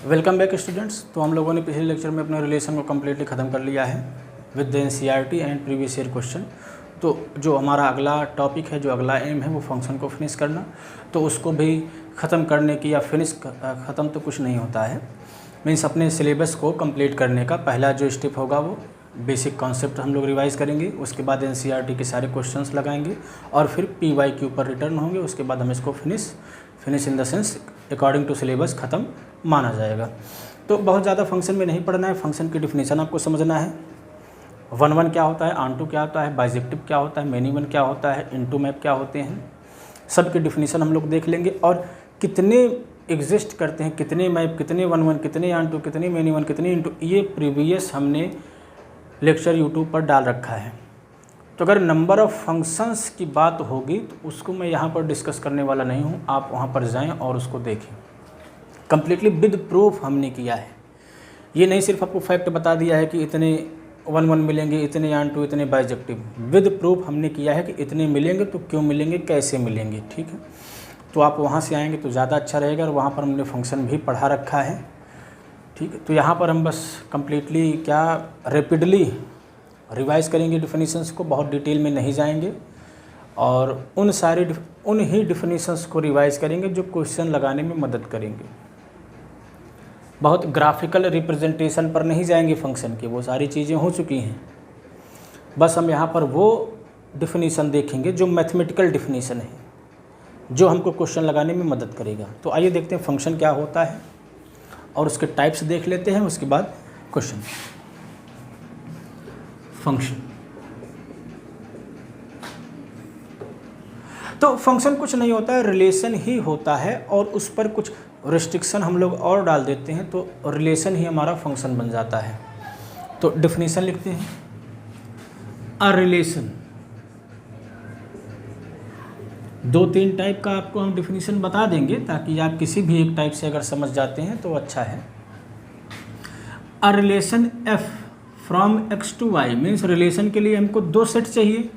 Welcome back students. तो हम लोगों ने पिछले लेक्चर में अपने रिलेशन को कम्प्लीटली ख़त्म कर लिया है with the NCERT and previous year question. तो जो हमारा अगला टॉपिक है, जो अगला एम है, वो फंक्शन को फिनिश करना। तो उसको भी ख़त्म करने की या फिनिश ख़त्म तो कुछ नहीं होता है, मीन्स अपने सिलेबस को कंप्लीट करने का पहला जो स्टेप होगा वो बेसिक कॉन्सेप्ट हम लोग रिवाइज़ करेंगे। उसके बाद एनसीईआरटी के सारे क्वेश्चंस लगाएंगे और फिर पीवाई के ऊपर रिटर्न होंगे। उसके बाद हम इसको finish in the sense according to syllabus ख़त्म माना जाएगा। तो बहुत ज़्यादा फंक्शन में नहीं पढ़ना है, फंक्शन की डिफिनीशन आपको समझना है। वन क्या होता है, ऑन टू क्या होता है, बाइजेक्टिव क्या होता है, मेनी वन क्या होता है, इनटू मैप क्या होते हैं, सब की डिफिनीशन हम लोग देख लेंगे। और कितने एग्जिस्ट करते हैं, कितने मैप, कितने वन कितने ऑन टू, कितने मेनी वन, कितने इनटू, ये प्रीवियस हमने लेक्चर यूट्यूब पर डाल रखा है। तो अगर नंबर ऑफ़ फंक्शंस की बात होगी तो उसको मैं यहाँ पर डिस्कस करने वाला नहीं हूँ, आप वहाँ पर जाएं और उसको देखें। कम्प्लीटली विद प्रूफ हमने किया है, ये नहीं सिर्फ आपको फैक्ट बता दिया है कि इतने वन मिलेंगे, इतने ऑन टू, इतने बाइजेक्टिव। विद प्रूफ हमने किया है कि इतने मिलेंगे तो क्यों मिलेंगे, कैसे मिलेंगे। ठीक है, तो आप वहाँ से आएंगे तो ज़्यादा अच्छा रहेगा। और वहाँ पर हमने फंक्शन भी पढ़ा रखा है। ठीक है, तो यहाँ पर हम बस कम्प्लीटली क्या रैपिडली रिवाइज़ करेंगे डिफिनीशंस को, बहुत डिटेल में नहीं जाएंगे। और उन ही डिफिनीशंस को रिवाइज़ करेंगे जो क्वेश्चन लगाने में मदद करेंगे। बहुत ग्राफिकल रिप्रेजेंटेशन पर नहीं जाएंगे फंक्शन के, वो सारी चीज़ें हो चुकी हैं। बस हम यहाँ पर वो डिफिनीशन देखेंगे जो मैथमेटिकल डिफिनीशन है, जो हमको क्वेश्चन लगाने में मदद करेगा। तो आइए देखते हैं फंक्शन क्या होता है और उसके टाइप्स देख लेते हैं, उसके बाद क्वेश्चन। फंक्शन, तो फंक्शन कुछ नहीं होता है, रिलेशन ही होता है। और उस पर कुछ रिस्ट्रिक्शन हम लोग और डाल देते हैं तो रिलेशन ही हमारा फंक्शन बन जाता है। तो डिफिनीशन लिखते हैं, अ रिलेशन। 2-3 टाइप का आपको हम डिफिनीशन बता देंगे ताकि आप किसी भी एक टाइप से अगर समझ जाते हैं तो अच्छा है। A relation f from x to y, means relation के लिए हमको 2 सेट चाहिए।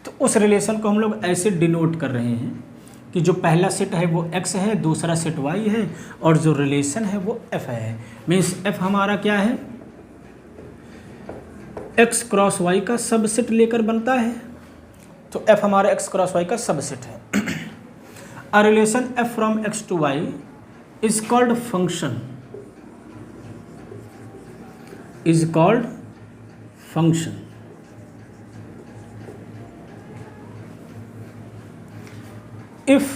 तो उस रिलेशन को हम लोग ऐसे डिनोट कर रहे हैं कि जो पहला सेट है वो x है, दूसरा सेट y है, और जो रिलेशन है वो f है। मीन्स f हमारा क्या है, x क्रॉस y का सबसेट लेकर बनता है। तो f हमारा x क्रॉस y का सबसेट है। A relation f from x to y is called function, is called function. If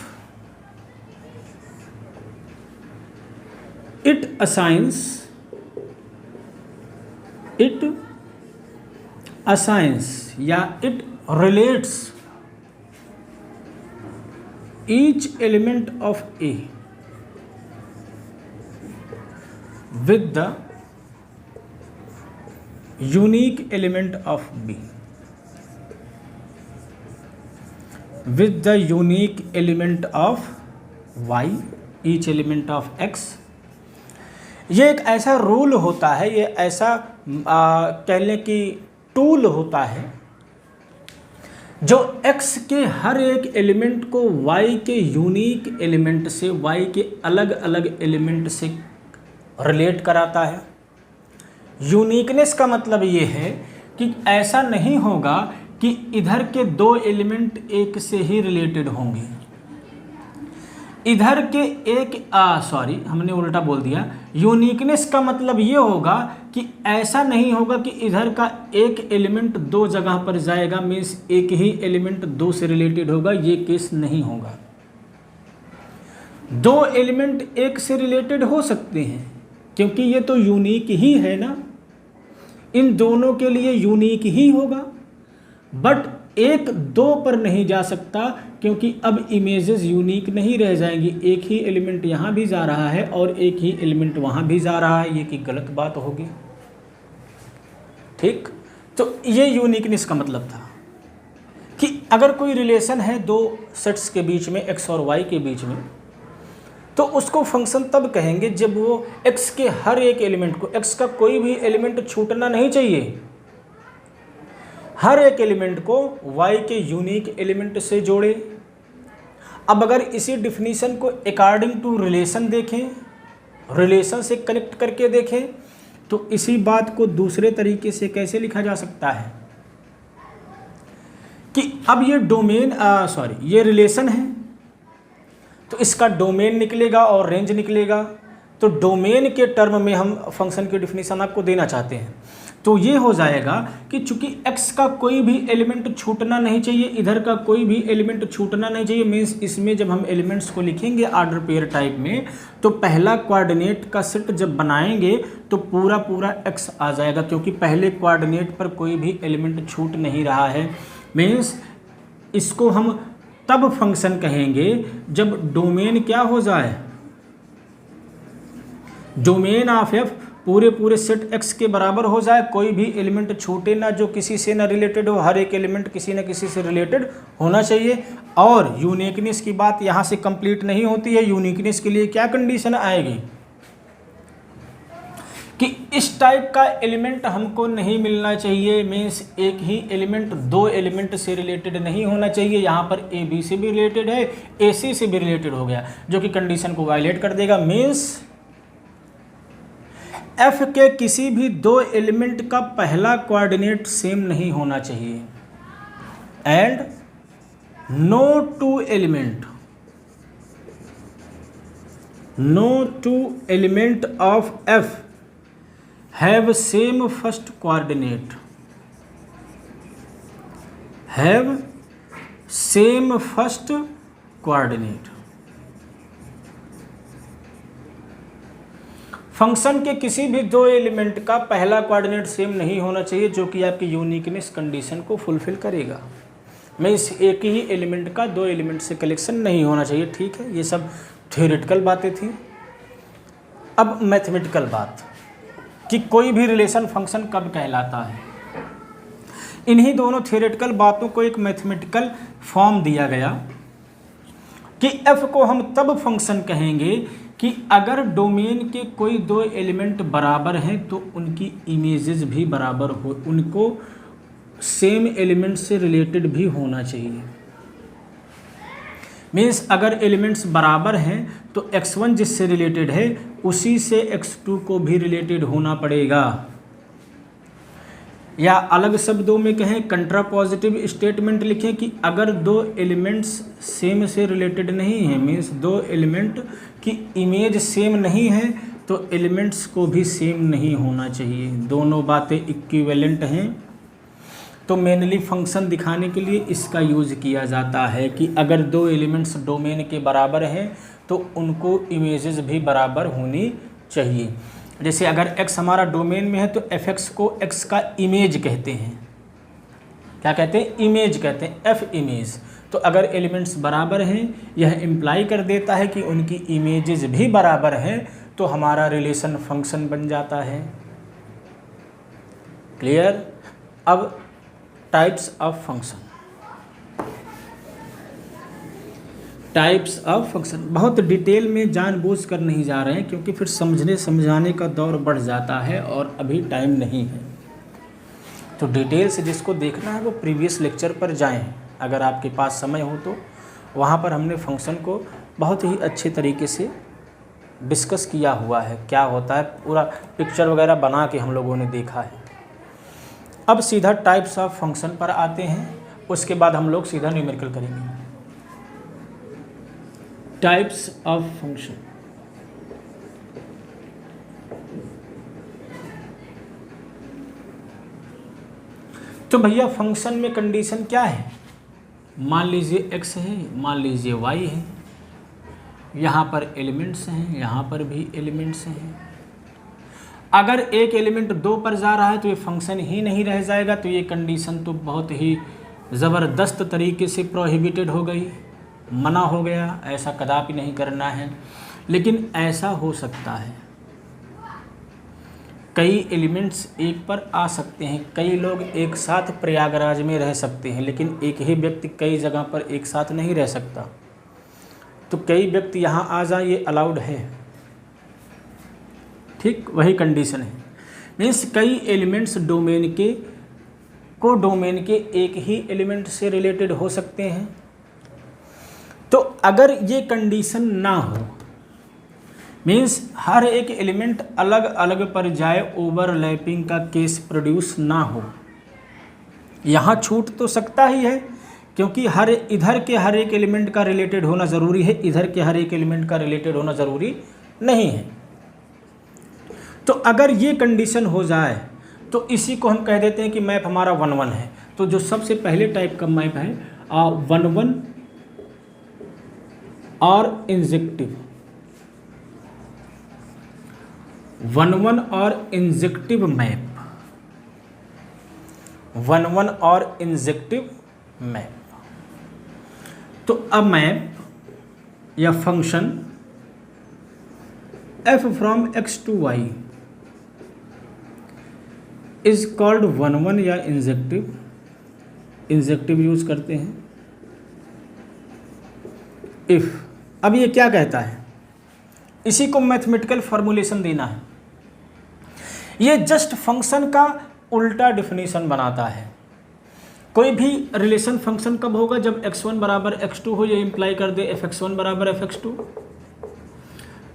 it assigns या it relates each element of A with the unique element of B, with the unique element of y, each element of x। ये एक ऐसा rule होता है, ये ऐसा कह लें कि टूल होता है जो x के हर एक एलिमेंट को y के यूनिक एलिमेंट से, y के अलग अलग एलिमेंट से रिलेट कराता है। यूनिकनेस का मतलब ये है कि ऐसा नहीं होगा कि इधर के 2 एलिमेंट एक से ही रिलेटेड होंगे, इधर के हमने उल्टा बोल दिया। यूनिकनेस का मतलब ये होगा कि ऐसा नहीं होगा कि इधर का एक एलिमेंट 2 जगह पर जाएगा, मीन्स एक ही एलिमेंट 2 से रिलेटेड होगा, ये केस नहीं होगा। 2 एलिमेंट एक से रिलेटेड हो सकते हैं क्योंकि ये तो यूनिक ही है ना, इन दोनों के लिए यूनिक ही होगा। बट एक 2 पर नहीं जा सकता क्योंकि अब इमेजेस यूनिक नहीं रह जाएंगी। एक ही एलिमेंट यहाँ भी जा रहा है और एक ही एलिमेंट वहाँ भी जा रहा है, ये की गलत बात होगी। ठीक, तो ये यूनिकनेस का मतलब था कि अगर कोई रिलेशन है 2 सेट्स के बीच में, x और y के बीच में, तो उसको फंक्शन तब कहेंगे जब वो x के हर एक एलिमेंट को, x का कोई भी एलिमेंट छूटना नहीं चाहिए, हर एक एलिमेंट को y के यूनिक एलिमेंट से जोड़े। अब अगर इसी डिफिनीशन को अकॉर्डिंग टू रिलेशन देखें, रिलेशन से कनेक्ट करके देखें तो इसी बात को दूसरे तरीके से कैसे लिखा जा सकता है कि अब ये डोमेन ये रिलेशन है तो इसका डोमेन निकलेगा और रेंज निकलेगा। तो डोमेन के टर्म में हम फंक्शन की डिफिनीशन आपको देना चाहते हैं तो ये हो जाएगा कि चूंकि x का कोई भी एलिमेंट छूटना नहीं चाहिए, इधर का कोई भी एलिमेंट छूटना नहीं चाहिए, मीन्स इसमें जब हम एलिमेंट्स को लिखेंगे ऑर्डर पेयर टाइप में तो पहला कोऑर्डिनेट का सेट जब बनाएंगे तो पूरा पूरा x आ जाएगा, क्योंकि पहले कोऑर्डिनेट पर कोई भी एलिमेंट छूट नहीं रहा है। मीन्स इसको हम तब फंक्शन कहेंगे जब डोमेन क्या हो जाए, डोमेन ऑफ f पूरे सेट x के बराबर हो जाए, कोई भी एलिमेंट छूटे ना जो किसी से ना रिलेटेड हो, हर एक एलिमेंट किसी न किसी से रिलेटेड होना चाहिए। और यूनिकनेस की बात यहाँ से कंप्लीट नहीं होती है। यूनिकनेस के लिए क्या कंडीशन आएगी कि इस टाइप का एलिमेंट हमको नहीं मिलना चाहिए, मीन्स एक ही एलिमेंट दो एलिमेंट से रिलेटेड नहीं होना चाहिए। यहाँ पर ए बी से भी रिलेटेड है, ए सी से भी रिलेटेड हो गया, जो कि कंडीशन को वायलेट कर देगा। मीन्स f के किसी भी दो एलिमेंट का पहला कोऑर्डिनेट सेम नहीं होना चाहिए and no two element of f have same first coordinate, have same first coordinate. Function के किसी भी दो एलिमेंट का पहला कोऑर्डिनेट सेम नहीं होना चाहिए, जो कि आपकी यूनिकनेस कंडीशन को फुलफिल करेगा। मीन्स एक ही एलिमेंट का दो एलिमेंट से कलेक्शन नहीं होना चाहिए। ठीक है, ये सब थ्योरेटिकल बातें थी। अब मैथमेटिकल बात कि कोई भी रिलेशन फंक्शन कब कहलाता है। इन्हीं दोनों थ्योरेटिकल बातों को एक मैथमेटिकल फॉर्म दिया गया कि f को हम तब फंक्शन कहेंगे कि अगर डोमेन के कोई दो एलिमेंट बराबर हैं तो उनकी इमेजेस भी बराबर हो, उनको सेम एलिमेंट से रिलेटेड भी होना चाहिए। मीन्स अगर एलिमेंट्स बराबर हैं तो x1 जिससे रिलेटेड है उसी से x2 को भी रिलेटेड होना पड़ेगा, या अलग शब्दों में कहें कंट्रापॉजिटिव स्टेटमेंट लिखें कि अगर दो एलिमेंट्स सेम से रिलेटेड नहीं हैं, मीन्स दो एलिमेंट की इमेज सेम नहीं है तो एलिमेंट्स को भी सेम नहीं होना चाहिए। दोनों बातें इक्विवेलेंट हैं। तो मेनली फंक्शन दिखाने के लिए इसका यूज़ किया जाता है कि अगर दो एलिमेंट्स डोमेन के बराबर हैं तो उनको इमेजेस भी बराबर होनी चाहिए। जैसे अगर x हमारा डोमेन में है तो fx को x का इमेज कहते हैं। क्या कहते हैं? इमेज कहते हैं, f इमेज। तो अगर एलिमेंट्स बराबर हैं, यह इम्प्लाई कर देता है कि उनकी इमेजेस भी बराबर हैं, तो हमारा रिलेशन फंक्शन बन जाता है। क्लियर? अब types of function, types of function बहुत डिटेल में जानबूझ कर नहीं जा रहे हैं क्योंकि फिर समझाने का दौर बढ़ जाता है और अभी टाइम नहीं है। तो डिटेल से जिसको देखना है वो प्रीवियस लेक्चर पर जाएं, अगर आपके पास समय हो तो। वहाँ पर हमने फंक्शन को बहुत ही अच्छे तरीके से डिस्कस किया हुआ है, क्या होता है, पूरा पिक्चर वगैरह बना के हम लोगों ने देखा है। अब सीधा टाइप्स ऑफ फंक्शन पर आते हैं, उसके बाद हम लोग सीधा न्यूमेरिकल करेंगे। टाइप्स ऑफ फंक्शन, तो भैया फंक्शन में कंडीशन क्या है? मान लीजिए x है, मान लीजिए y है, यहाँ पर एलिमेंट्स हैं, यहाँ पर भी एलिमेंट्स हैं। अगर एक एलिमेंट दो पर जा रहा है तो ये फंक्शन ही नहीं रह जाएगा, तो ये कंडीशन तो बहुत ही ज़बरदस्त तरीके से प्रोहिबिटेड हो गई, मना हो गया, ऐसा कदापि नहीं करना है। लेकिन ऐसा हो सकता है, कई एलिमेंट्स एक पर आ सकते हैं, कई लोग एक साथ प्रयागराज में रह सकते हैं, लेकिन एक ही व्यक्ति कई जगह पर एक साथ नहीं रह सकता। तो कई व्यक्ति यहाँ आ जाए, ये अलाउड है, ठीक वही कंडीशन है। मीन्स कई एलिमेंट्स डोमेन के एक ही एलिमेंट से रिलेटेड हो सकते हैं। तो अगर ये कंडीशन ना हो मीन्स हर एक एलिमेंट अलग अलग पर जाए, ओवरलैपिंग का केस प्रोड्यूस ना हो। यहाँ छूट तो सकता ही है क्योंकि इधर के हर एक एलिमेंट का रिलेटेड होना ज़रूरी है, इधर के हर एक एलिमेंट का रिलेटेड होना ज़रूरी नहीं है। तो अगर ये कंडीशन हो जाए तो इसी को हम कह देते हैं कि मैप हमारा 1-1 है। तो जो सबसे पहले टाइप का मैप है 1-1 और इंजेक्टिव, 1-1 और इंजेक्टिव मैप, 1-1 और इंजेक्टिव मैप। तो अब मैप या function f from x to y is called 1-1 या इंजेक्टिव, इंजेक्टिव यूज करते हैं इफ। अब ये क्या कहता है, इसी को मैथमेटिकल फॉर्मूलेशन देना है। ये जस्ट फंक्शन का उल्टा डिफिनीशन बनाता है। कोई भी रिलेशन फंक्शन कब होगा, जब x1 बराबर x2 हो, ये इम्प्लाई कर दे fx1 बराबर fx2।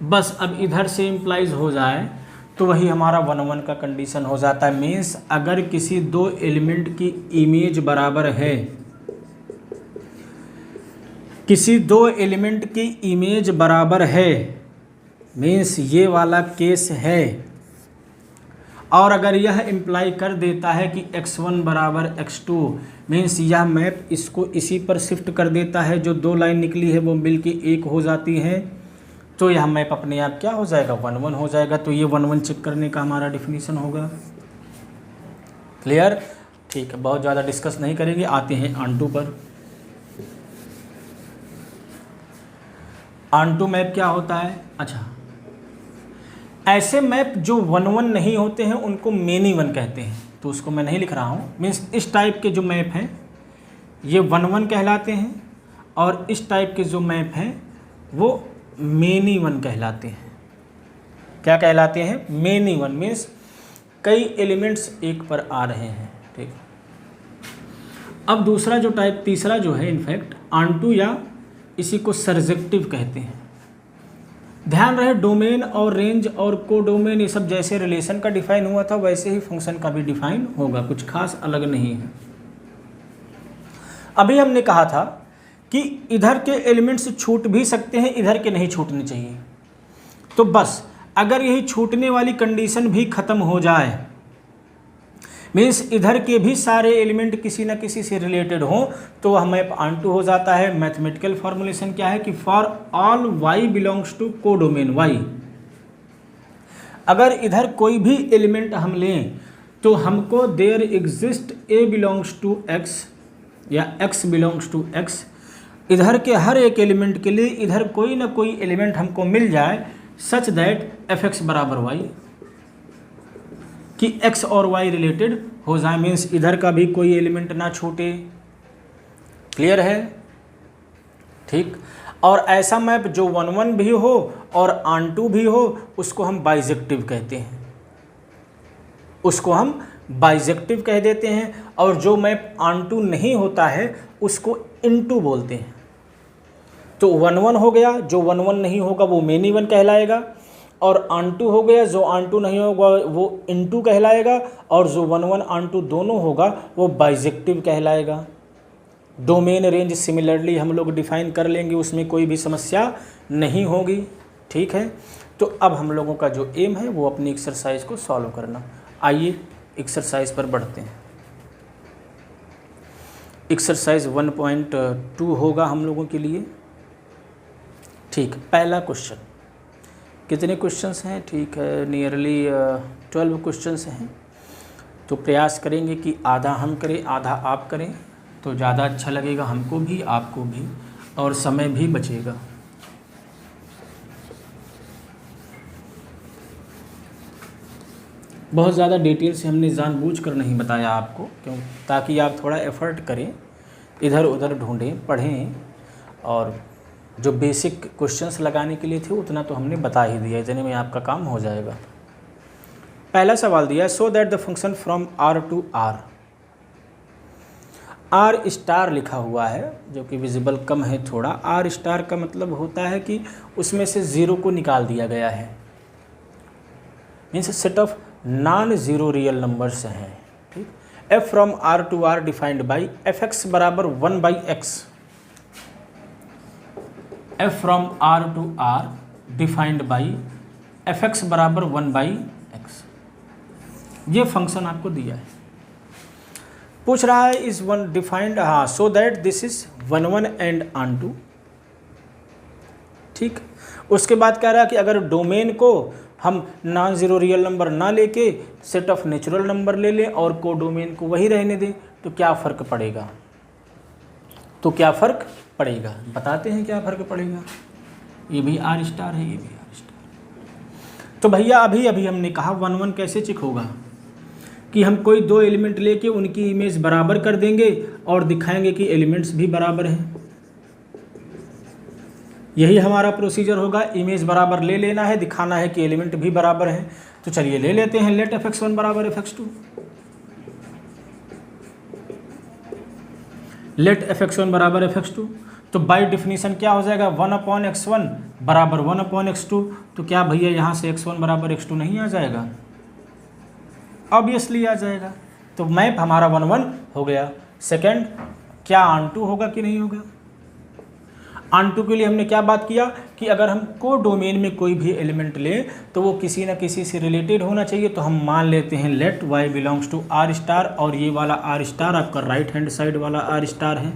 बस अब इधर से इम्प्लाइज हो जाए तो वही हमारा 1-1 का कंडीशन हो जाता है। मीन्स अगर किसी दो एलिमेंट की इमेज बराबर है, किसी दो एलिमेंट की इमेज बराबर है, मीन्स ये वाला केस है। और अगर यह इम्प्लाई कर देता है कि x1 बराबर x2, मीन्स यह मैप इसको इसी पर शिफ्ट कर देता है, जो दो लाइन निकली है वो मिल के एक हो जाती है, तो यह मैप अपने आप क्या हो जाएगा, 1-1 हो जाएगा। तो ये 1-1 चेक करने का हमारा डिफिनीशन होगा। क्लियर? ठीक है, बहुत ज़्यादा डिस्कस नहीं करेंगे, आते हैं ऑनटू पर। ऑनटू मैप क्या होता है? अच्छा, ऐसे मैप जो 1-1 नहीं होते हैं उनको मेनी वन कहते हैं, तो उसको मैं नहीं लिख रहा हूँ। मीन्स इस टाइप के जो मैप हैं ये 1-1 कहलाते हैं, और इस टाइप के जो मैप हैं वो मेनी वन कहलाते हैं। क्या कहलाते हैं? Many one. मीन्स कई एलिमेंट्स एक पर आ रहे हैं। ठीक, अब दूसरा जो टाइप, तीसरा जो है इनफैक्ट ऑनटू, या इसी को सर्जेक्टिव कहते हैं। ध्यान रहे, डोमेन और रेंज और कोडोमेन ये सब जैसे रिलेशन का डिफाइन हुआ था वैसे ही फंक्शन का भी डिफाइन होगा, कुछ खास अलग नहीं है। अभी हमने कहा था कि इधर के एलिमेंट्स छूट भी सकते हैं, इधर के नहीं छूटने चाहिए। तो बस अगर यही छूटने वाली कंडीशन भी खत्म हो जाए, मीन्स इधर के भी सारे एलिमेंट किसी न किसी से रिलेटेड हों, तो वह मैप ऑनटू हो जाता है। मैथमेटिकल फॉर्मुलेशन क्या है कि for all y belongs to codomain y। अगर इधर कोई भी एलिमेंट हम लें तो हमको there exist a belongs to x या x बिलोंग्स टू x, इधर के हर एक एलिमेंट के लिए इधर कोई ना कोई एलिमेंट हमको मिल जाए सच दैट fx बराबर y, कि x और y रिलेटेड हो जाए। मीन्स इधर का भी कोई एलिमेंट ना छूटे। क्लियर है? ठीक। और ऐसा मैप जो 1-1 भी हो और ऑनटू भी हो उसको हम बाइजेक्टिव कहते हैं, उसको हम बाइजेक्टिव कह देते हैं। और जो मैप ऑनटू नहीं होता है उसको इनटू बोलते हैं। तो 1-1 हो गया, जो 1-1 नहीं होगा वो मेनी वन कहलाएगा, और ऑनटू हो गया, जो ऑनटू नहीं होगा वो इनटू कहलाएगा, और जो 1-1 ऑनटू दोनों होगा वो बाइजेक्टिव कहलाएगा। डोमेन रेंज सिमिलरली हम लोग डिफाइन कर लेंगे, उसमें कोई भी समस्या नहीं होगी। ठीक है, तो अब हम लोगों का जो एम है वो अपनी एक्सरसाइज को सॉल्व करना। आइए एक्सरसाइज पर बढ़ते हैं। एक्सरसाइज 1.2 होगा हम लोगों के लिए। ठीक, पहला क्वेश्चन, कितने क्वेश्चंस हैं? ठीक है, नियरली 12 क्वेश्चंस हैं। तो प्रयास करेंगे कि आधा हम करें आधा आप करें, तो ज़्यादा अच्छा लगेगा हमको भी आपको भी, और समय भी बचेगा। बहुत ज़्यादा डिटेल से हमने जानबूझकर नहीं बताया आपको, क्यों? ताकि आप थोड़ा एफर्ट करें, इधर उधर ढूंढें, पढ़ें, और जो बेसिक क्वेश्चंस लगाने के लिए थे उतना तो हमने बता ही दिया, इतने में आपका काम हो जाएगा। पहला सवाल दिया, so that the function from r to r। R star लिखा हुआ है जो कि विजिबल कम है थोड़ा। आर स्टार का मतलब होता है कि उसमें से ज़ीरो को निकाल दिया गया है, means set of non zero real numbers हैं, ठीक। F from R to R defined by f x बराबर 1/x। F from R to R defined by f x बराबर 1/x। ये फंक्शन आपको दिया है, पूछ रहा है इज वन डिफाइंड, हाँ, so that this is 1 1 and onto टू, ठीक। उसके बाद कह रहा है कि अगर डोमेन को हम नॉन ज़ीरो रियल नंबर ना लेके सेट ऑफ नेचुरल नंबर ले लें और को डोमेन को वही रहने दें तो क्या फ़र्क पड़ेगा, तो क्या फ़र्क पड़ेगा, बताते हैं क्या फ़र्क पड़ेगा। ये भी आर स्टार है, ये भी आर स्टार। तो भैया अभी हमने कहा 1 1 कैसे चेक होगा कि हम कोई दो एलिमेंट लेके उनकी इमेज बराबर कर देंगे और दिखाएंगे कि एलिमेंट्स भी बराबर हैं। यही हमारा प्रोसीजर होगा, इमेज बराबर ले लेना है, दिखाना है कि एलिमेंट भी बराबर हैं। तो चलिए ले लेते हैं, लेट fx1 बराबर fx2। लेट fx1 बराबर fx2, तो बाय डिफिनीशन क्या हो जाएगा, 1/x1 बराबर 1/x2। तो क्या भैया यहाँ से x1 बराबर x2 नहीं आ जाएगा, ऑब्वियसली आ जाएगा। तो मैप हमारा 1 1 हो गया। सेकंड, क्या ऑन टू होगा कि नहीं होगा। ऑन टू के लिए हमने क्या बात किया कि अगर हम को डोमेन में कोई भी एलिमेंट लें तो वो किसी न किसी से रिलेटेड होना चाहिए। तो हम मान लेते हैं let y belongs to R star, और ये वाला आर स्टार आपका राइट हैंड साइड वाला आर स्टार है।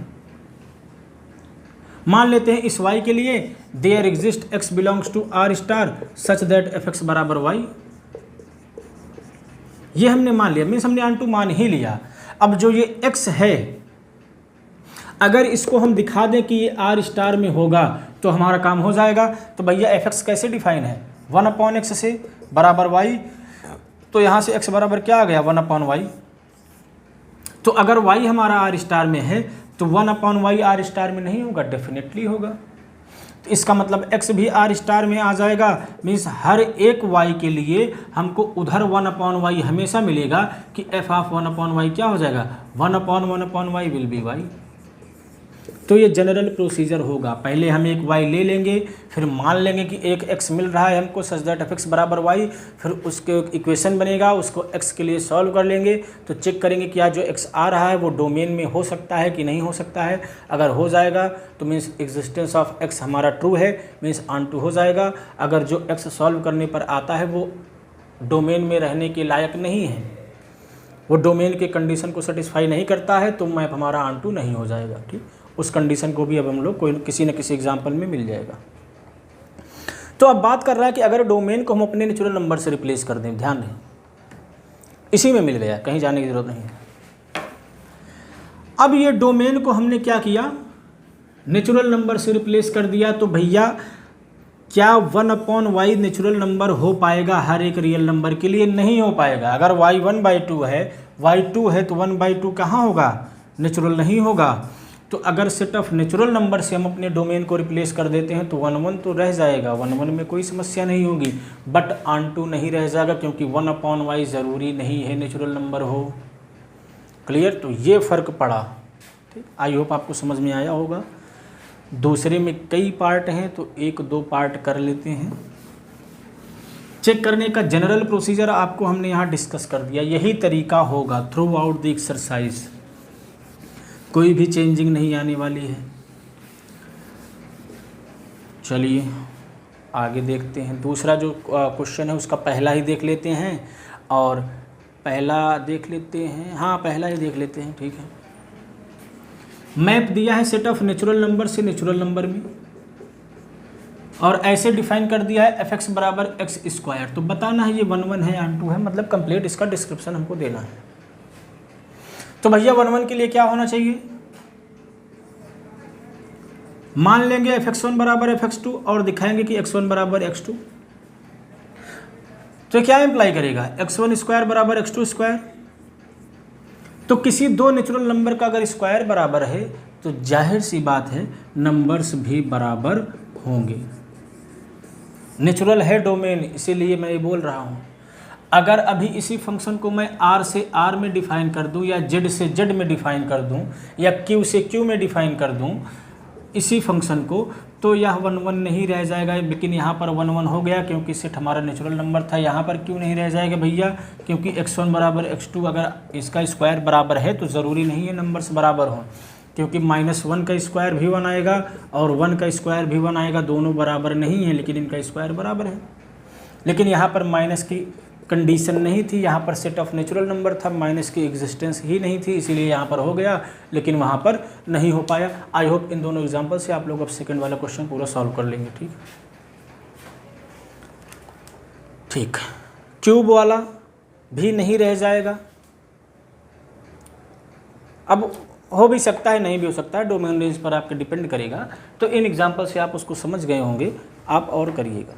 मान लेते हैं इस y के लिए there exist x belongs to R star such that fx बराबर y। ये हमने मान लिया, मीन्स हमने ऑन टू मान ही लिया। अब जो ये x है, अगर इसको हम दिखा दें कि ये आर स्टार में होगा तो हमारा काम हो जाएगा। तो भैया एफ एक्स कैसे डिफाइन है, 1/x से बराबर y। तो यहाँ से x बराबर क्या आ गया, 1/y। तो अगर y हमारा आर स्टार में है तो 1/y आर स्टार में नहीं होगा, डेफिनेटली होगा। तो इसका मतलब x भी आर स्टार में आ जाएगा, मीन्स हर एक y के लिए हमको उधर 1/y हमेशा मिलेगा कि f ऑफ 1/y क्या हो जाएगा, 1/1/y विल बी y। तो ये जनरल प्रोसीजर होगा, पहले हम एक y ले लेंगे, फिर मान लेंगे कि एक x मिल रहा है हमको सच दैट fx बराबर y, फिर उसके इक्वेशन बनेगा, उसको x के लिए सॉल्व कर लेंगे। तो चेक करेंगे कि आज जो x आ रहा है वो डोमेन में हो सकता है कि नहीं हो सकता है। अगर हो जाएगा तो मीन्स एग्जिस्टेंस ऑफ x हमारा ट्रू है, मीन्स ऑन टू हो जाएगा। अगर जो x सॉल्व करने पर आता है वो डोमेन में रहने के लायक नहीं है, वो डोमेन के कंडीशन को सेटिस्फाई नहीं करता है, तो मैप हमारा ऑन टू नहीं हो जाएगा, ठीक। उस कंडीशन को भी अब हम लोग कोई किसी न किसी एग्जाम्पल में मिल जाएगा। तो अब बात कर रहा है कि अगर डोमेन को हम अपने नेचुरल नंबर से रिप्लेस कर दें, ध्यान दें, इसी में मिल गया, कहीं जाने की जरूरत नहीं है। अब ये डोमेन को हमने क्या किया, नेचुरल नंबर से रिप्लेस कर दिया। तो भैया क्या 1/y नेचुरल नंबर हो पाएगा हर एक रियल नंबर के लिए, नहीं हो पाएगा। अगर y 1/2 है, y 2 है, तो 1/2 कहाँ होगा, नेचुरल नहीं होगा। तो अगर सेट ऑफ नेचुरल नंबर से हम अपने डोमेन को रिप्लेस कर देते हैं तो 1 1 तो रह जाएगा, 1 1 में कोई समस्या नहीं होगी, बट ऑन टू नहीं रह जाएगा, क्योंकि 1/y ज़रूरी नहीं है नेचुरल नंबर हो। क्लियर, तो ये फ़र्क पड़ा, ठीक। आई होप आपको समझ में आया होगा। दूसरे में कई पार्ट हैं तो 1-2 पार्ट कर लेते हैं। चेक करने का जनरल प्रोसीजर आपको हमने यहाँ डिस्कस कर दिया, यही तरीका होगा थ्रू आउट द एक्सरसाइज, कोई भी चेंजिंग नहीं आने वाली है। चलिए आगे देखते हैं। दूसरा जो क्वेश्चन है उसका पहला ही देख लेते हैं, और पहला देख लेते हैं, हाँ पहला ही देख लेते हैं, ठीक है। मैप दिया है सेट ऑफ नेचुरल नंबर से नेचुरल नंबर में, और ऐसे डिफाइन कर दिया है fx बराबर x²। तो बताना है ये 1 1 है, ऑन टू है, मतलब कंप्लीट इसका डिस्क्रिप्शन हमको देना है। तो भैया 1 1 के लिए क्या होना चाहिए, मान लेंगे fx1 बराबर fx2 और दिखाएंगे कि x1 बराबर x2। तो क्या इंप्लाई करेगा, x1² बराबर x2²। तो किसी दो नेचुरल नंबर का अगर स्क्वायर बराबर है तो जाहिर सी बात है नंबर्स भी बराबर होंगे। नेचुरल है डोमेन, इसीलिए मैं ये बोल रहा हूँ। अगर अभी इसी फंक्शन को मैं r से r में डिफाइन कर दूं या z से z में डिफाइन कर दूं या q से q में डिफाइन कर दूं इसी फंक्शन को, तो यह 1 1 नहीं रह जाएगा, लेकिन यहाँ पर 1 1 हो गया क्योंकि सेट हमारा नेचुरल नंबर था। यहाँ पर क्यों नहीं रह जाएगा भैया? क्योंकि x1 बराबर x2 अगर इसका स्क्वायर बराबर है तो ज़रूरी नहीं है नंबर्स बराबर हों, क्योंकि -1 का स्क्वायर भी 1 आएगा और 1 का स्क्वायर भी 1 आएगा, दोनों बराबर नहीं है लेकिन इनका स्क्वायर बराबर है। लेकिन यहाँ पर माइनस की कंडीशन नहीं थी, यहाँ पर सेट ऑफ नेचुरल नंबर था, माइनस की एग्जिस्टेंस ही नहीं थी, इसीलिए यहाँ पर हो गया लेकिन वहाँ पर नहीं हो पाया। आई होप इन दोनों एग्जाम्पल से आप लोग अब सेकंड वाला क्वेश्चन पूरा सॉल्व कर लेंगे। ठीक, क्यूब वाला भी नहीं रह जाएगा। अब हो भी सकता है, नहीं भी हो सकता है, डोमेन रेंज पर आपके डिपेंड करेगा। तो इन एग्जाम्पल से आप उसको समझ गए होंगे, आप और करिएगा।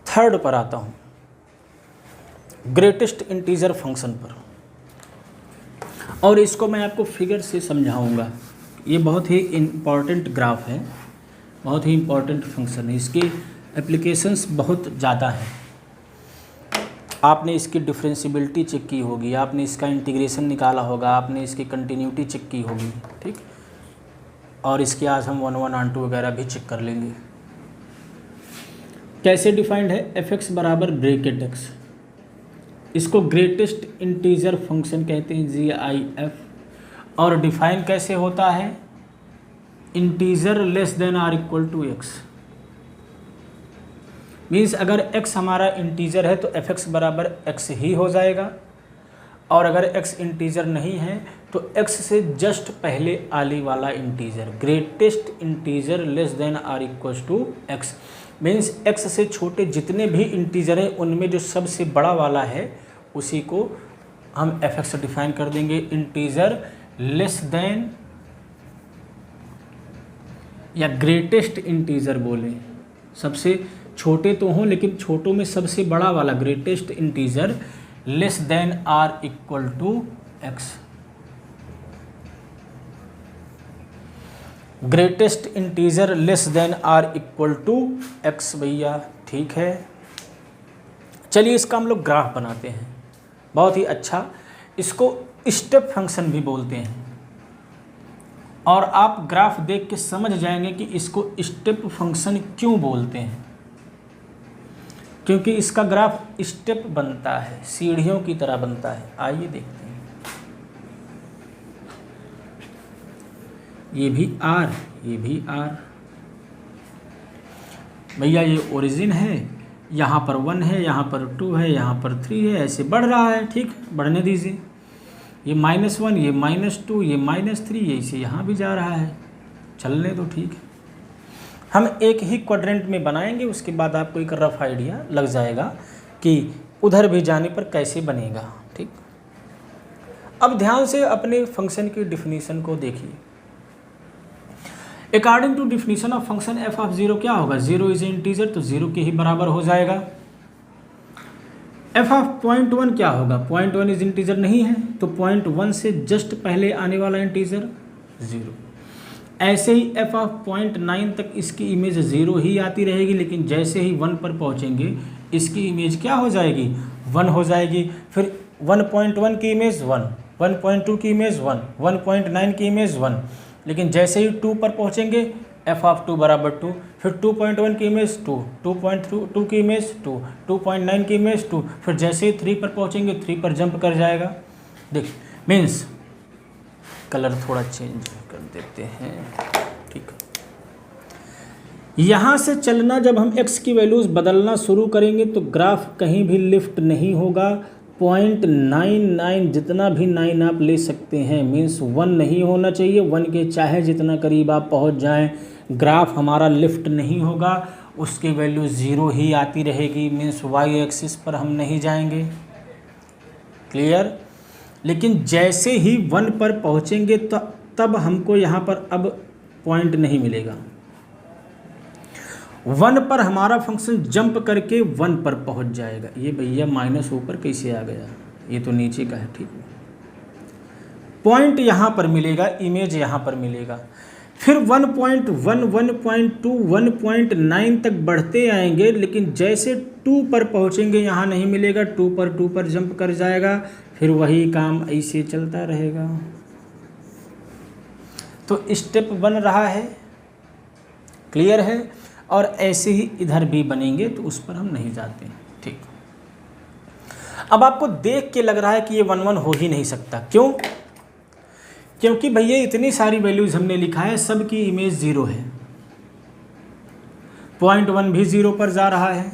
थर्ड पर आता हूँ, ग्रेटेस्ट इंटीजर फंक्शन पर, और इसको मैं आपको फिगर से समझाऊंगा। ये बहुत ही इम्पॉर्टेंट ग्राफ है, बहुत ही इम्पॉर्टेंट फंक्शन है, इसकी एप्लीकेशंस बहुत ज़्यादा हैं। आपने इसकी डिफरेंशियबिलिटी चेक की होगी, आपने इसका इंटीग्रेशन निकाला होगा, आपने इसकी कंटिन्यूटी चेक की होगी, ठीक। और इसके आज हम 1 1 और 2 वगैरह भी चेक कर लेंगे। कैसे डिफाइंड है? f(x) बराबर ब्रैकेट x, इसको ग्रेटेस्ट इंटीजर फंक्शन कहते हैं, GIF। और डिफाइन कैसे होता है? Integer less than or equal to x। Means अगर x हमारा इंटीजर है तो f(x) बराबर x ही हो जाएगा, और अगर x इंटीजर नहीं है तो x से जस्ट पहले आने वाला integer, greatest integer less than or equal to x। Means x से छोटे जितने भी इंटीजर हैं उनमें जो सबसे बड़ा वाला है उसी को हम f(x) डिफाइन कर देंगे, इंटीजर लेस देन या ग्रेटेस्ट इंटीजर बोले, सबसे छोटे तो हों लेकिन छोटों में सबसे बड़ा वाला greatest integer less than or equal to x। Greatest integer less than or equal to x भैया, ठीक है। चलिए इसका हम लोग ग्राफ बनाते हैं, बहुत ही अच्छा। इसको स्टेप फंक्शन भी बोलते हैं, और आप ग्राफ देख के समझ जाएंगे कि इसको स्टेप फंक्शन क्यों बोलते हैं, क्योंकि इसका ग्राफ स्टेप बनता है, सीढ़ियों की तरह बनता है। आइए देखते हैं। ये भी R, ये भी R भैया, ये ओरिजिन है, यहाँ पर 1 है, यहाँ पर 2 है, यहाँ पर 3 है, ऐसे बढ़ रहा है, ठीक, बढ़ने दीजिए। ये -1, ये -2, ये -3, ये इसे यहाँ भी जा रहा है, चलने दो, ठीक है। हम एक ही क्वाड्रेंट में बनाएंगे, उसके बाद आपको एक रफ आइडिया लग जाएगा कि उधर भी जाने पर कैसे बनेगा, ठीक। अब ध्यान से अपने फंक्शन की डिफिनीशन को देखिए। According to definition of function f(0) क्या होगा? 0 इज इंटीजर, तो 0 के ही बराबर हो जाएगा। f(0.1) क्या होगा? 0.1 इज इंटीजर नहीं है, तो 0.1 से जस्ट पहले आने वाला इंटीजर 0। ऐसे ही f(0.9) तक इसकी इमेज 0 ही आती रहेगी, लेकिन जैसे ही 1 पर पहुंचेंगे इसकी इमेज क्या हो जाएगी? 1 हो जाएगी। फिर 1.1 की इमेज 1, 1.2 की इमेज 1, 1.9 की इमेज 1, लेकिन जैसे ही 2 पर पहुंचेंगे f(2) बराबर 2, फिर 2.1 की इमेज 2, 2.2 की इमेज 2, 2.9 की इमेज 2, फिर जैसे ही 3 पर पहुंचेंगे 3 पर जंप कर जाएगा। देखिए, मीन्स कलर थोड़ा चेंज कर देते हैं, ठीक। यहाँ से चलना, जब हम x की वैल्यूज़ बदलना शुरू करेंगे तो ग्राफ कहीं भी लिफ्ट नहीं होगा। 0.99 जितना भी 9 आप ले सकते हैं, मीन्स 1 नहीं होना चाहिए। 1 के चाहे जितना करीब आप पहुंच जाएं, ग्राफ हमारा लिफ्ट नहीं होगा, उसकी वैल्यू 0 ही आती रहेगी, मीन्स y एक्सिस पर हम नहीं जाएंगे। क्लियर? लेकिन जैसे ही 1 पर पहुंचेंगे तो तब हमको यहाँ पर अब पॉइंट नहीं मिलेगा। 1 पर हमारा फंक्शन जंप करके 1 पर पहुंच जाएगा। ये भैया माइनस ऊपर कैसे आ गया? ये तो नीचे का है, ठीक है। पॉइंट यहाँ पर मिलेगा, इमेज यहाँ पर मिलेगा। फिर 1.1, 1.2, 1.9 तक बढ़ते आएंगे, लेकिन जैसे 2 पर पहुंचेंगे यहाँ नहीं मिलेगा, 2 पर जंप कर जाएगा, फिर वही काम ऐसे चलता रहेगा। तो स्टेप बन रहा है, क्लियर है, और ऐसे ही इधर भी बनेंगे, तो उस पर हम नहीं जाते हैं। ठीक, अब आपको देख के लग रहा है कि ये 1 1 हो ही नहीं सकता। क्यों? क्योंकि भैया इतनी सारी वैल्यूज हमने लिखा है, सब की इमेज 0 है। 0.1 भी 0 पर जा रहा है,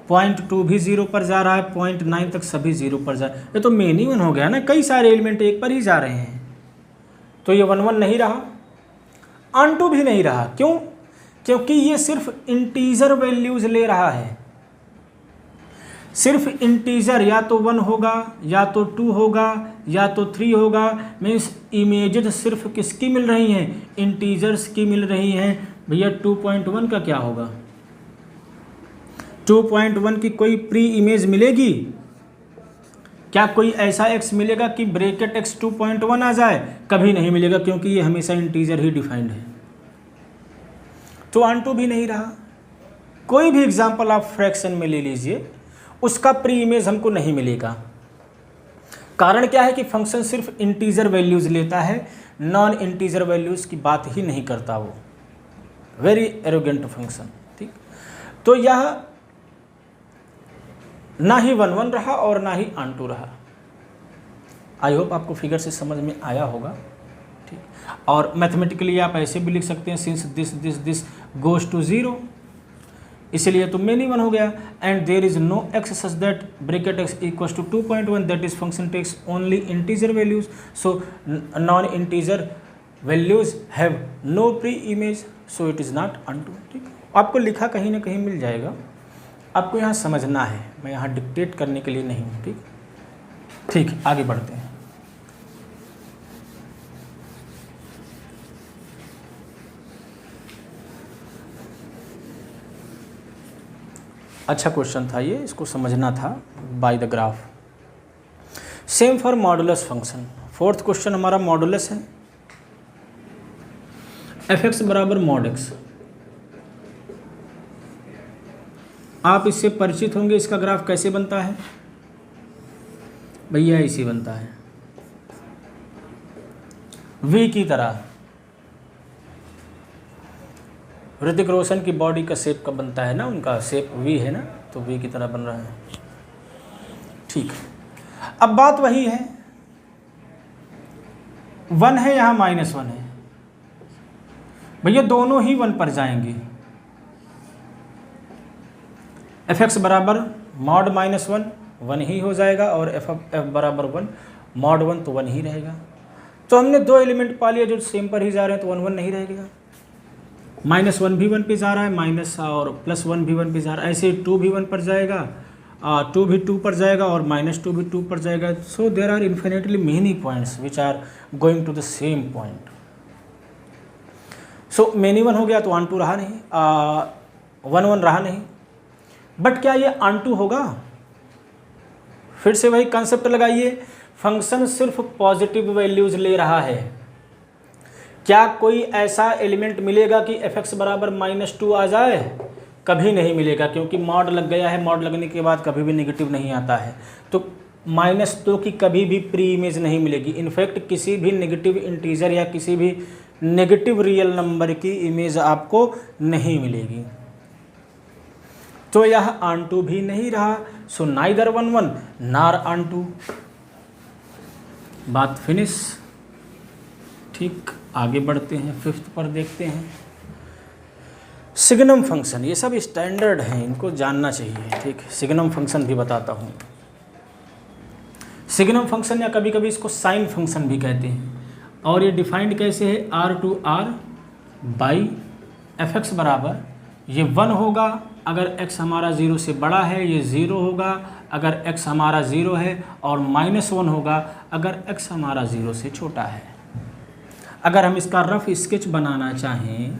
0.2 भी 0 पर जा रहा है, 0.9 तक सभी 0 पर जा रहा है। ये तो मेन ही 1 हो गया ना, कई सारे एलिमेंट एक पर ही जा रहे हैं। तो ये 1 1 नहीं रहा, ऑन2 भी नहीं रहा। क्यों? क्योंकि ये सिर्फ इंटीजर वैल्यूज ले रहा है, सिर्फ इंटीजर, या तो 1 होगा, या तो 2 होगा, या तो 3 होगा। मीन्स इमेजेस सिर्फ किसकी मिल रही हैं? इंटीजर्स की मिल रही हैं। भैया 2.1 का क्या होगा? 2.1 की कोई प्री इमेज मिलेगी क्या? कोई ऐसा x मिलेगा कि ब्रैकेट x 2.1 आ जाए? कभी नहीं मिलेगा, क्योंकि ये हमेशा इंटीजर ही डिफाइंड है। तो ऑन2 भी नहीं रहा। कोई भी एग्जांपल आप फ्रैक्शन में ले लीजिए, उसका प्री इमेज हमको नहीं मिलेगा। कारण क्या है कि फंक्शन सिर्फ इंटीजर वैल्यूज लेता है, नॉन इंटीजर वैल्यूज की बात ही नहीं करता वो। Very arrogant function. ठीक, तो यह ना ही 1 1 रहा और ना ही ऑन2 रहा। आई होप आपको फिगर से समझ में आया होगा। ठीक, और मैथमेटिकली आप ऐसे भी लिख सकते हैं, सिंस दिस गोज टू 0, इसलिए तो मेनी 1 हो गया। And there is no x such that bracket x equals to 2.1, that is function takes only integer values, so non integer values have no pre image, so it is not onto. ठीक, आपको लिखा कहीं ना कहीं मिल जाएगा, आपको यहाँ समझना है, मैं यहाँ डिक्टेट करने के लिए नहीं हूँ। ठीक, ठीक, आगे बढ़ते हैं। अच्छा क्वेश्चन था ये, इसको समझना था by the graph. Same for modulus function. 4th question हमारा मॉडुलस है। f(x) बराबर mod x। आप इससे परिचित होंगे। इसका ग्राफ कैसे बनता है भैया? ऐसे बनता है, v की तरह। ऋतिक रोशन की बॉडी का शेप का बनता है ना, उनका शेप v है ना, तो v की तरह बन रहा है। ठीक, अब बात वही है, 1 है यहाँ, -1 है। भैया दोनों ही 1 पर जाएंगे। f(x) बराबर mod -1 1 ही हो जाएगा, और f बराबर 1 mod 1 तो 1 ही रहेगा। तो हमने 2 एलिमेंट पा लिया जो सेम पर ही जा रहे हैं, तो 1 1 नहीं रहेगा। -1 भी 1 पे जा रहा है, माइनस और +1 भी 1 पे जा रहा है, ऐसे 2 भी 1 पर जाएगा, 2 भी 2 पर जाएगा, और -2 भी 2 पर जाएगा। So there are infinitely many points which are going to the same point. So many 1 हो गया, तो ऑन2 रहा नहीं, 1 1 रहा नहीं। बट क्या ये ऑन2 होगा? फिर से वही कंसेप्ट लगाइए, फंक्शन सिर्फ पॉजिटिव वैल्यूज ले रहा है। क्या कोई ऐसा एलिमेंट मिलेगा कि f(x) बराबर -2 आ जाए? कभी नहीं मिलेगा, क्योंकि मॉड लग गया है। मॉड लगने के बाद कभी भी नेगेटिव नहीं आता है, तो -2 की कभी भी प्री इमेज नहीं मिलेगी। इनफैक्ट किसी भी नेगेटिव इंटीजर या किसी भी नेगेटिव रियल नंबर की इमेज आपको नहीं मिलेगी। तो यह ऑन2 भी नहीं रहा, सो नाइदर 1 1 नार ऑन2। बात फिनिश। ठीक, आगे बढ़ते हैं, 5th पर देखते हैं। सिग्नम फंक्शन, ये सब स्टैंडर्ड हैं, इनको जानना चाहिए। ठीक, सिग्नम फंक्शन भी बताता हूँ। सिग्नम फंक्शन या कभी कभी इसको साइन फंक्शन भी कहते हैं, और ये डिफाइंड कैसे है? R/R बाई f(x) बराबर ये 1 होगा अगर x हमारा 0 से बड़ा है, ये 0 होगा अगर x हमारा 0 है, और -1 होगा अगर x हमारा 0 से छोटा है। अगर हम इसका रफ स्केच बनाना चाहें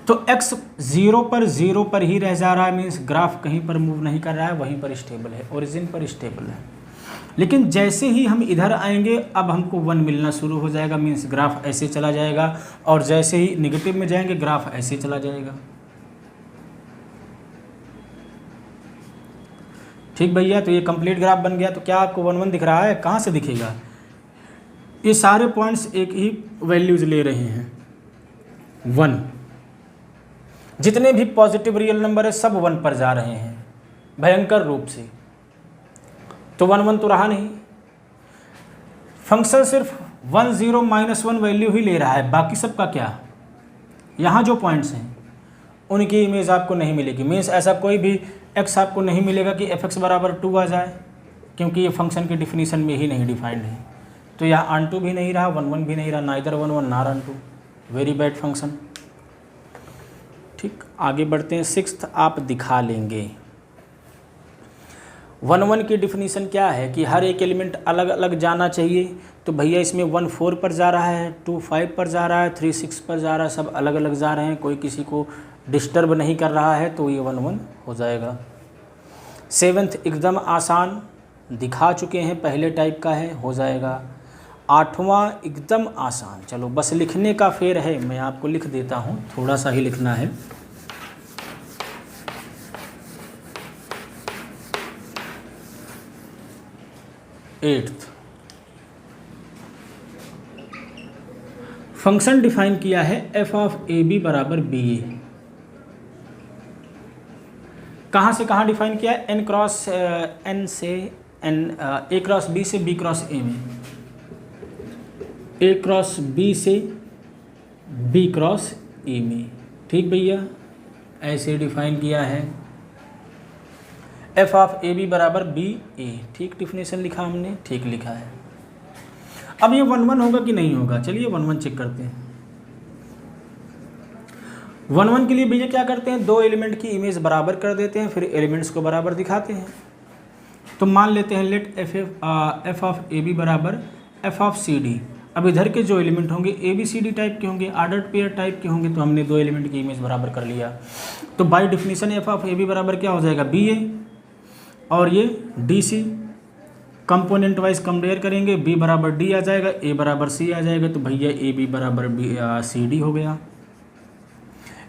तो x 0 पर ही रह जा रहा है, मीन्स ग्राफ कहीं पर मूव नहीं कर रहा है, वहीं पर स्टेबल है, ओरिजिन पर स्टेबल है। लेकिन जैसे ही हम इधर आएंगे अब हमको 1 मिलना शुरू हो जाएगा, मीन्स ग्राफ ऐसे चला जाएगा, और जैसे ही निगेटिव में जाएंगे ग्राफ ऐसे चला जाएगा। ठीक भैया, तो ये कंप्लीट ग्राफ बन गया। तो क्या आपको 1 1 दिख रहा है? कहाँ से दिखेगा? ये सारे पॉइंट्स एक ही वैल्यूज ले रहे हैं, 1। जितने भी पॉजिटिव रियल नंबर है सब 1 पर जा रहे हैं भयंकर रूप से। तो 1 1 तो रहा नहीं, फंक्शन सिर्फ 1 0 -1 वैल्यू ही ले रहा है, बाकी सब का क्या? यहाँ जो पॉइंट्स हैं उनकी इमेज आपको नहीं मिलेगी, मीन्स ऐसा कोई भी x आपको नहीं मिलेगा कि f(x) बराबर 2 आ जाए, क्योंकि ये फंक्शन की डिफिनीशन में ही नहीं डिफाइंड है। तो यहाँ ऑन टू भी नहीं रहा, 1 1 भी नहीं रहा, neither 1 1 nor onto, very bad function. ठीक, आगे बढ़ते हैं। 6th आप दिखा लेंगे। 1 1 की डिफिनीशन क्या है कि हर एक एलिमेंट अलग अलग जाना चाहिए। तो भैया इसमें 1 4 पर जा रहा है, 2 5 पर जा रहा है, 3 6 पर जा रहा है, सब अलग अलग जा रहे हैं, कोई किसी को डिस्टर्ब नहीं कर रहा है, तो ये 1 1 हो जाएगा। 7th एकदम आसान दिखा चुके हैं, पहले टाइप का है, हो जाएगा। 8वां एकदम आसान, चलो बस लिखने का फेर है, मैं आपको लिख देता हूँ, थोड़ा सा ही लिखना है। एट्थ फंक्शन डिफाइन किया है f(a)b बराबर ba। कहाँ से कहाँ डिफाइन किया है? n क्रॉस n से n, a क्रॉस b से b क्रॉस a में, a क्रॉस b से b क्रॉस a में। ठीक भैया, ऐसे डिफाइन किया है f(a)b बराबर ba। ठीक डिफिनेशन लिखा हमने, ठीक लिखा है। अब ये 1 1 होगा कि नहीं होगा? चलिए 1 1 चेक करते हैं। 1 1 के लिए भैया क्या करते हैं, 2 एलिमेंट की इमेज बराबर कर देते हैं, फिर एलिमेंट्स को बराबर दिखाते हैं। तो मान लेते हैं लेट f(a)b बराबर f(c)d। अब इधर के जो एलिमेंट होंगे ABCD टाइप के होंगे, आर्डर्ड पेयर टाइप के होंगे, तो हमने 2 एलिमेंट की इमेज बराबर कर लिया। तो बाय डिफिनीशन f(a)b बराबर क्या हो जाएगा? BA, और ये DC। कंपोनेंट वाइज कंपेयर करेंगे, B बराबर D आ जाएगा, A बराबर C आ जाएगा, तो भैया AB बराबर CD हो गया।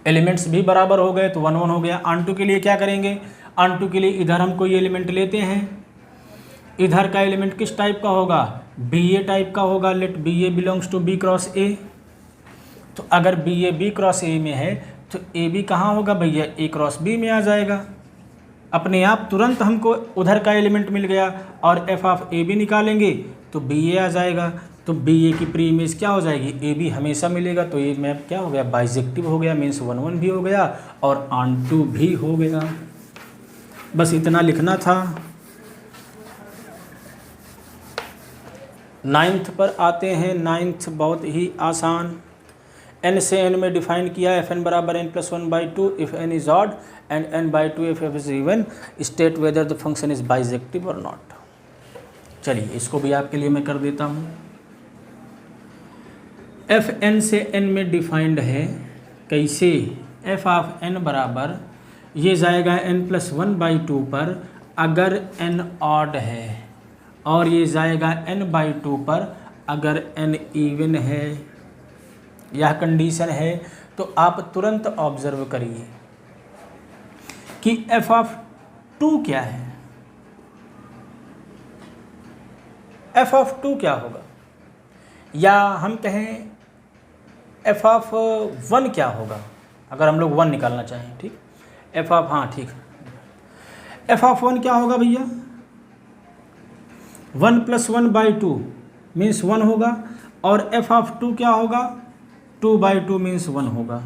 एलिमेंट्स भी बराबर हो गए, तो 1 1 हो गया। ऑन टू के लिए क्या करेंगे? ऑन टू के लिए इधर हम कोई एलिमेंट लेते हैं, इधर का एलिमेंट किस टाइप का होगा? BA टाइप का होगा। Let BA belongs to B cross A। तो अगर BA B क्रॉस A में है तो AB कहाँ होगा भैया? A क्रॉस B में आ जाएगा। अपने आप तुरंत हमको उधर का एलिमेंट मिल गया, और f(a)b निकालेंगे तो BA आ जाएगा। तो BA की प्री इमेज क्या हो जाएगी? AB हमेशा मिलेगा। तो ये मैप क्या हो गया? बाइजेक्टिव हो गया, मीन्स 1 1 भी हो गया और ऑन टू भी हो गया। बस इतना लिखना था। 9th पर आते हैं। 9th बहुत ही आसान, n से n में डिफाइन किया है fn बराबर n+1/2 if n is odd and n/2 if f is even, state whether the function is bijective और नॉट। चलिए इसको भी आपके लिए मैं कर देता हूँ। fn से n में डिफाइंड है, कैसे? f(n) बराबर ये जाएगा n+1/2 पर अगर n ऑड है, और ये जाएगा n/2 पर अगर n इवन है। यह कंडीशन है। तो आप तुरंत ऑब्जर्व करिए कि f(2) क्या है? f(2) क्या होगा, या हम कहें f(1) क्या होगा, अगर हम लोग 1 निकालना चाहें। ठीक, हाँ ठीक, f(1) क्या होगा भैया? 1+1/2 मीन्स 1 होगा, और f(2) क्या होगा? 2/2 मीन्स 1 होगा।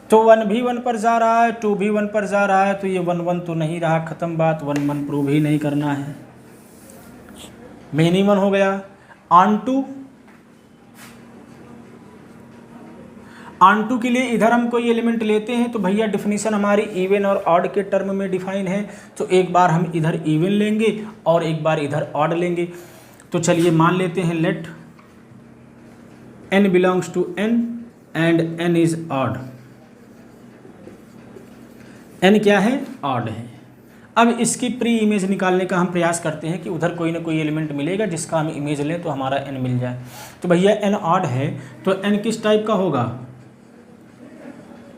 तो 1 भी 1 पर जा रहा है, 2 भी 1 पर जा रहा है, तो ये 1 1 तो नहीं रहा, ख़त्म बात। 1 1 प्रूव ही नहीं करना है, मिनिमम हो गया। ऑन टू के लिए इधर हम कोई एलिमेंट लेते हैं तो भैया डिफिनीशन हमारी इवन और ऑड के टर्म में डिफाइन है। तो एक बार हम इधर इवन लेंगे और एक बार इधर ऑड लेंगे। तो चलिए मान लेते हैं let n belongs to n and n is odd. n क्या है? ऑड है। अब इसकी प्री इमेज निकालने का हम प्रयास करते हैं कि उधर कोई ना कोई एलिमेंट मिलेगा जिसका हम इमेज लें तो हमारा n मिल जाए। तो भैया n ऑड है तो n किस टाइप का होगा,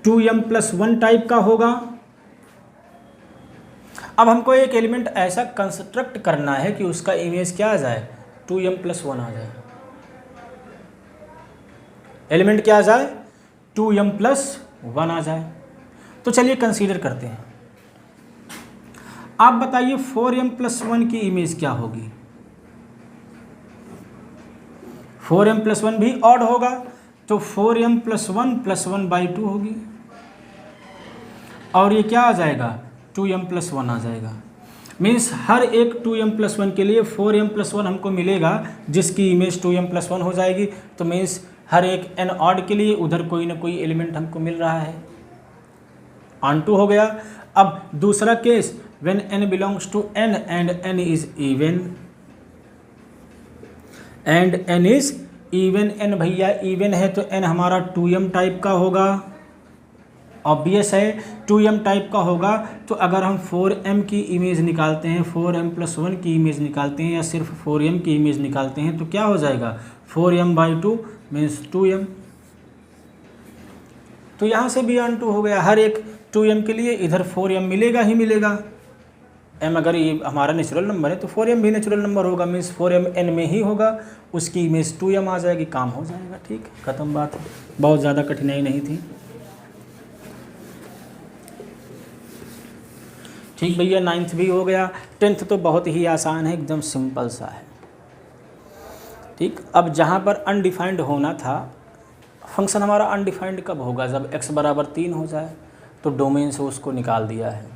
2m+1 टाइप का होगा। अब हमको एक एलिमेंट ऐसा कंस्ट्रक्ट करना है कि उसका इमेज क्या आ जाए, 2m+1 आ जाए। एलिमेंट क्या आ जाए, 2m+1 आ जाए। तो चलिए कंसीडर करते हैं। आप बताइए 4m+1 की इमेज क्या होगी। 4m+1 भी ऑड होगा तो 4m+1 +1/2 होगी और ये क्या आ जाएगा, 2m+1 आ जाएगा। मीन्स हर एक 2m+1 के लिए 4m+1 हमको मिलेगा जिसकी इमेज 2m+1 हो जाएगी। तो मीन्स हर एक n ऑड के लिए उधर कोई ना कोई एलिमेंट हमको मिल रहा है, ऑन2 हो गया। अब दूसरा case, when n belongs to n and n is even, and n is even, n भैया इवन है तो n हमारा 2m टाइप का होगा, ऑब्वियस है 2m टाइप का होगा। तो अगर हम 4m की इमेज निकालते हैं, 4m+1 की इमेज निकालते हैं या सिर्फ 4m की इमेज निकालते हैं तो क्या हो जाएगा, 4m/2 मीन्स 2m। तो यहाँ से भी ऑन2 हो गया, हर एक 2m के लिए इधर 4m मिलेगा ही मिलेगा। m अगर ये हमारा नेचुरल नंबर है तो 4m भी नेचुरल नंबर होगा, मीन्स 4m n में ही होगा, उसकी इमेज 2m आ जाएगी, काम हो जाएगा। ठीक, ख़त्म बात, बहुत ज़्यादा कठिनाई नहीं थी। ठीक भैया, 9th भी हो गया। 10th तो बहुत ही आसान है, एकदम सिंपल सा है। ठीक, अब जहाँ पर अनडिफाइंड होना था, फंक्शन हमारा अनडिफाइंड कब होगा, जब x बराबर 3 हो जाए, तो डोमेन से उसको निकाल दिया है।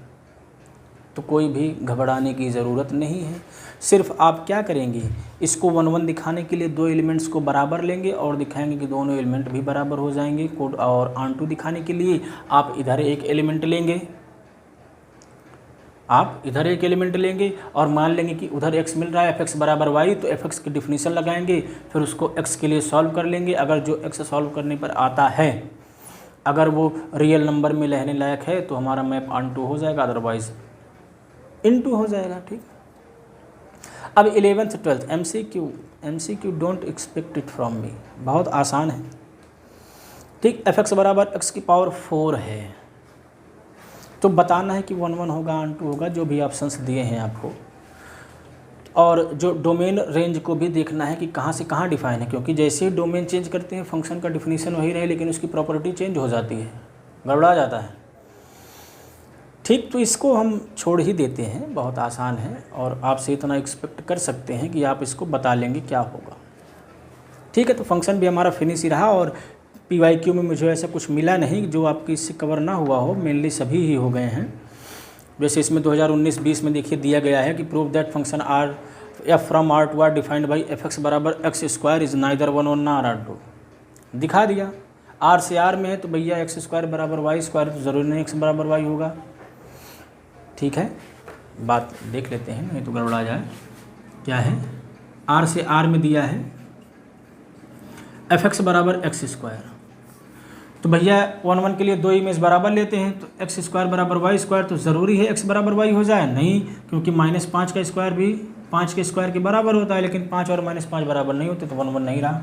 तो कोई भी घबराने की ज़रूरत नहीं है। सिर्फ आप क्या करेंगे, इसको 1 1 दिखाने के लिए दो एलिमेंट्स को बराबर लेंगे और दिखाएंगे कि दोनों एलिमेंट भी बराबर हो जाएंगे। कोड और ऑन2 दिखाने के लिए आप इधर एक एलिमेंट लेंगे, आप इधर एक एलिमेंट लेंगे और मान लेंगे कि उधर x मिल रहा है, fx बराबर y, तो fx की डिफिनीशन लगाएंगे, फिर उसको x के लिए सॉल्व कर लेंगे। अगर जो x सॉल्व करने पर आता है, अगर वो रियल नंबर में रहने लायक है तो हमारा मैप ऑन2 हो जाएगा, अदरवाइज इन2 हो जाएगा। ठीक, अब 11th 12th MCQ don't expect it from me, बहुत आसान है। ठीक, fx बराबर x⁴ है तो बताना है कि 1 1 होगा, ऑन2 होगा, जो भी ऑप्शंस दिए हैं आपको। और जो डोमेन रेंज को भी देखना है कि कहाँ से कहाँ डिफाइन है, क्योंकि जैसे ही डोमेन चेंज करते हैं फंक्शन का डिफिनीशन वही रहे लेकिन उसकी प्रॉपर्टी चेंज हो जाती है, गड़बड़ा जाता है। ठीक, तो इसको हम छोड़ ही देते हैं, बहुत आसान है और आपसे इतना एक्सपेक्ट कर सकते हैं कि आप इसको बता लेंगे क्या होगा। ठीक है, तो फंक्शन भी हमारा फिनिश ही रहा और PYQ में मुझे ऐसा कुछ मिला नहीं जो आपकी इससे कवर ना हुआ हो, मेनली सभी ही हो गए हैं। वैसे इसमें 2019-20 में देखिए दिया गया है कि prove that function R F from R to R defined by fx बराबर x² इज नाइदर 1 1 ना r2, दिखा दिया। r से r में है तो भैया x² बराबर y², तो ज़रूरी नहीं x बराबर y होगा। ठीक है, बात देख लेते हैं, नहीं तो गड़बड़ा जाए। क्या है, r से r में दिया है fx बराबर x², तो भैया 1 1 के लिए दो इमेज बराबर लेते हैं तो x² बराबर y², तो ज़रूरी है x बराबर y हो जाए, नहीं, क्योंकि -5 का स्क्वायर भी 5 के स्क्वायर के बराबर होता है, लेकिन 5 और -5 बराबर नहीं होते तो 1 1 नहीं रहा।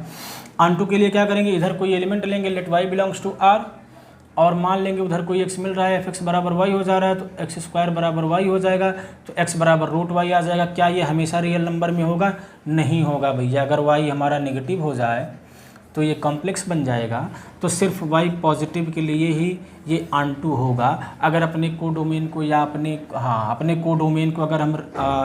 ऑन2 के लिए क्या करेंगे, इधर कोई एलिमेंट लेंगे, let y belongs to r, और मान लेंगे उधर कोई x मिल रहा है, fx बराबर y हो जा रहा है तो x² बराबर y हो जाएगा, तो x बराबर √y आ जाएगा। क्या ये हमेशा रियल नंबर में होगा, नहीं होगा भैया। अगर y हमारा नेगेटिव हो जाए तो ये कॉम्प्लेक्स बन जाएगा, तो सिर्फ y पॉजिटिव के लिए ही ये ऑन2 होगा। अगर अपने कोडोमेन को या अपने कोडोमेन को अगर हम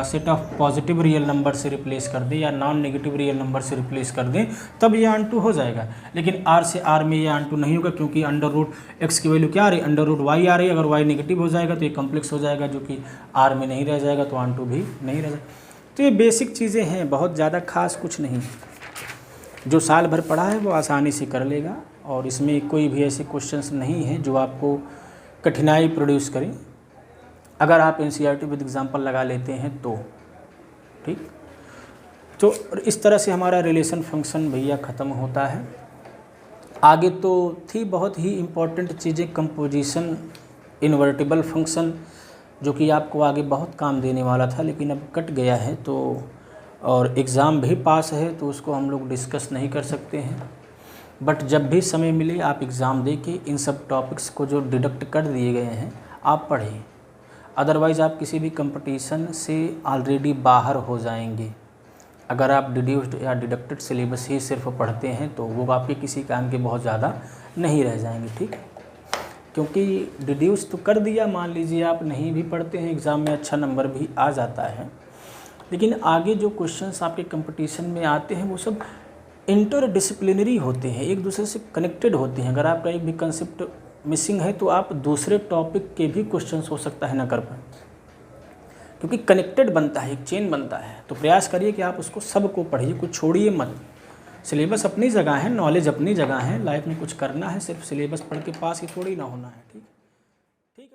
set of positive real number से रिप्लेस कर दें या नॉन नेगेटिव रियल नंबर से रिप्लेस कर दें तब ये ऑन2 हो जाएगा। लेकिन r से r में ये ऑन2 नहीं होगा, क्योंकि √x की वैल्यू क्या आ रही है, √y आ रही है। अगर y नेगेटिव हो जाएगा तो ये कॉम्प्लेक्स हो जाएगा, जो कि r में नहीं रह जाएगा, तो ऑन2 भी नहीं रह जाएगा। तो ये बेसिक चीज़ें हैं, बहुत ज़्यादा खास कुछ नहीं। जो साल भर पढ़ा है वो आसानी से कर लेगा और इसमें कोई भी ऐसे क्वेश्चंस नहीं हैं जो आपको कठिनाई प्रोड्यूस करें, अगर आप NCERT विद एग्जाम्पल लगा लेते हैं तो। ठीक, तो इस तरह से हमारा रिलेशन फंक्शन भैया ख़त्म होता है। आगे तो थी बहुत ही इम्पोर्टेंट चीज़ें, कंपोजिशन, इन्वर्टिबल फंक्शन, जो कि आपको आगे बहुत काम देने वाला था, लेकिन अब कट गया है। तो और एग्ज़ाम भी पास है तो उसको हम लोग डिस्कस नहीं कर सकते हैं। बट जब भी समय मिले आप एग्ज़ाम दे के इन सब टॉपिक्स को जो डिडक्ट कर दिए गए हैं आप पढ़ें, अदरवाइज़ आप किसी भी कंपटीशन से ऑलरेडी बाहर हो जाएंगे। अगर आप डिड्यूस्ड या डिडक्टेड सिलेबस ही सिर्फ पढ़ते हैं तो वो आपके किसी काम के बहुत ज़्यादा नहीं रह जाएंगे, ठीक है। क्योंकि डिड्यूस तो कर दिया, मान लीजिए आप नहीं भी पढ़ते हैं, एग्ज़ाम में अच्छा नंबर भी आ जाता है, लेकिन आगे जो क्वेश्चंस आपके कंपटीशन में आते हैं वो सब इंटर डिसिप्लिनरी होते हैं, एक दूसरे से कनेक्टेड होते हैं। अगर आपका एक भी कंसेप्ट मिसिंग है तो आप दूसरे टॉपिक के भी क्वेश्चंस हो सकता है ना कर पाए, क्योंकि कनेक्टेड बनता है, एक चेन बनता है। तो प्रयास करिए कि आप उसको सबको पढ़िए, कुछ छोड़िए मत। सिलेबस अपनी जगह है, नॉलेज अपनी जगह है, लाइफ में कुछ करना है, सिर्फ सिलेबस पढ़ के पास ही थोड़ी ना होना है, ठीक है।